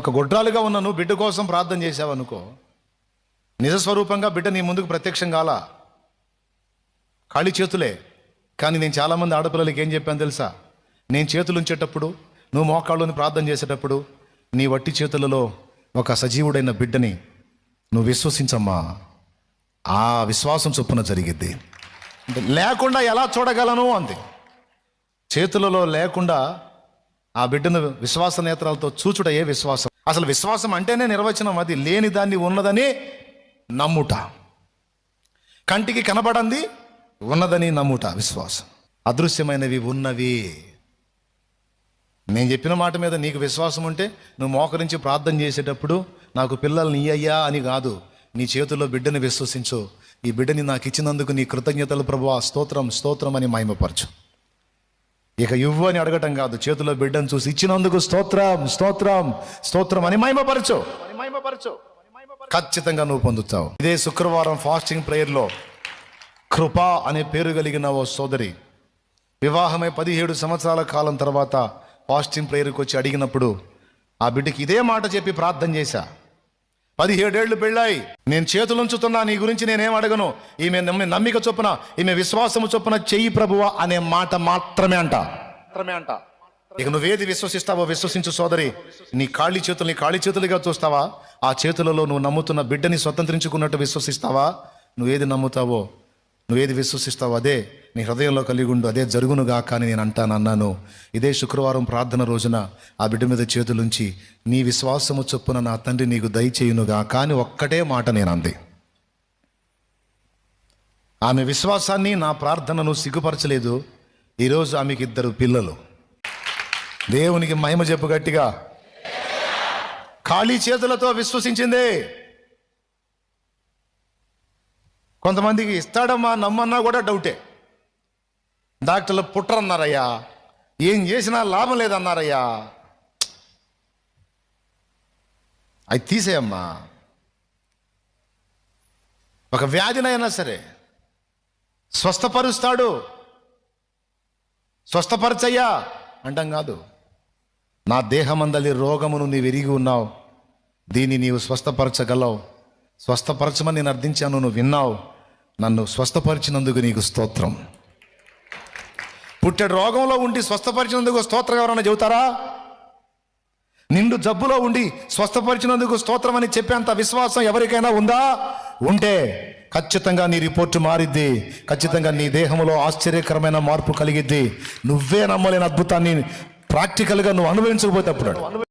ఒక గొడ్రాలుగా ఉన్న నువ్వు బిడ్డ కోసం ప్రార్థన చేసావనుకో, నిజస్వరూపంగా బిడ్డ నీ ముందుకు ప్రత్యక్షం కాలా, ఖాళీ చేతులే. కానీ నేను చాలామంది ఆడపిల్లలకి ఏం చెప్పాను తెలుసా? నేను చేతులు ఉంచేటప్పుడు, నువ్వు మోకాళ్ళని ప్రార్థన చేసేటప్పుడు నీ వట్టి చేతులలో ఒక సజీవుడైన బిడ్డని నువ్వు విశ్వసించమ్మా, ఆ విశ్వాసం చొప్పున జరిగిద్ది. లేకుండా ఎలా చూడగలను అంది. చేతులలో లేకుండా ఆ బిడ్డను విశ్వాస నేత్రాలతో చూచుట ఏ విశ్వాసం? అసలు విశ్వాసం అంటేనే నిర్వచనం అది, లేని దాన్ని ఉన్నదని నమ్ముట. కంటికి కనబడంది ఉన్నదని నమ్ముట విశ్వాసం. అదృశ్యమైనవి ఉన్నవి. నేను చెప్పిన మాట మీద నీకు విశ్వాసం ఉంటే నువ్వు మోకరించి ప్రార్థన చేసేటప్పుడు నాకు పిల్లల్ని ఇయ్యయ్యా అని కాదు, నీ చేతుల్లో బిడ్డని విశ్వసించు. ఈ బిడ్డని నాకు ఇచ్చినందుకు నీ కృతజ్ఞతలు ప్రభువా, స్తోత్రం స్తోత్రం అని మహిమపరచు. ఇక ఇవ్వు అని అడగటం కాదు, చేతిలో బిడ్డను చూసి ఇచ్చినందుకు స్తోత్రం స్తోత్రం స్తోత్రం అని మహిమపరచు. ఖచ్చితంగా నువ్వు పొందుతావు. ఇదే శుక్రవారం ఫాస్టింగ్ ప్రేయర్లో కృప అనే పేరు కలిగిన ఓ సోదరి వివాహమై 17 సంవత్సరాల కాలం తర్వాత ఫాస్టింగ్ ప్రేయర్కి వచ్చి అడిగినప్పుడు ఆ బిడ్డకి ఇదే మాట చెప్పి ప్రార్థన చేశా. 17 ఏళ్ళు పెళ్ళాయి, నేను చేతులుంచుతున్నా, నీ గురించి నేనేం అడగను, ఈమె నమ్మిక చొప్పున, ఈమె విశ్వాసము చొప్పున చెయ్యి ప్రభువా అనే మాట మాత్రమే అంట. ఇక నువ్వేది విశ్వసిస్తావో విశ్వసించు సోదరి. నీ ఖాళీ చేతులుగా చూస్తావా? ఆ చేతులలో నువ్వు నమ్ముతున్న బిడ్డని స్వతంత్రించుకున్నట్టు విశ్వసిస్తావా? నువ్వేది నమ్ముతావో, నువ్వేది విశ్వసిస్తావో అదే నీ హృదయంలో కలిగి ఉండు, అదే జరుగునుగా. కానీ నేను అన్నాను, ఇదే శుక్రవారం ప్రార్థన రోజున ఆ బిడ్డ మీద చేతులుంచి నీ విశ్వాసము చొప్పున నా తండ్రి నీకు దయచేయునుగా. కానీ ఒక్కటే మాట నేను అంది. ఆమె విశ్వాసాన్ని, నా ప్రార్థనను సిగ్గుపరచలేదు. ఈరోజు ఆమెకి 2 పిల్లలు. దేవునికి మహిమ చెప్పు గట్టిగా. ఖాళీ చేతులతో విశ్వసించిందే. కొంతమందికి ఇస్తాడమ్మా నమ్మన్నా కూడా డౌటే. డాక్టర్లు పుట్టరన్నారయ్యా, ఏం చేసినా లాభం లేదన్నారయ్యా. అది తీసేయమ్మా. ఒక వ్యాధినైనా సరే స్వస్థపరుస్తాడు, స్వస్థపరచయ్యా అంటాం కాదు. నా దేహమందలి రోగమును నీవు ఎరిగి ఉన్నావు, దీన్ని నీవు స్వస్థపరచగలవు, స్వస్థపరచమని నేను అర్థించాను, నువ్వు విన్నావు, నన్ను స్వస్థపరిచినందుకు నీకు స్తోత్రం. పుట్టెడు రోగంలో ఉండి స్వస్థపరిచినందుకు స్తోత్రం ఎవరైనా చెబుతారా? నిండు జబ్బులో ఉండి స్వస్థపరిచినందుకు స్తోత్రం అని చెప్పేంత విశ్వాసం ఎవరికైనా ఉందా? ఉంటే ఖచ్చితంగా నీ రిపోర్టు మారిద్ది. ఖచ్చితంగా నీ దేహంలో ఆశ్చర్యకరమైన మార్పు కలిగిద్ది. నువ్వే నమ్మలేని అద్భుతాన్ని ప్రాక్టికల్గా నువ్వు అనుభవించకపోతే అప్పుడు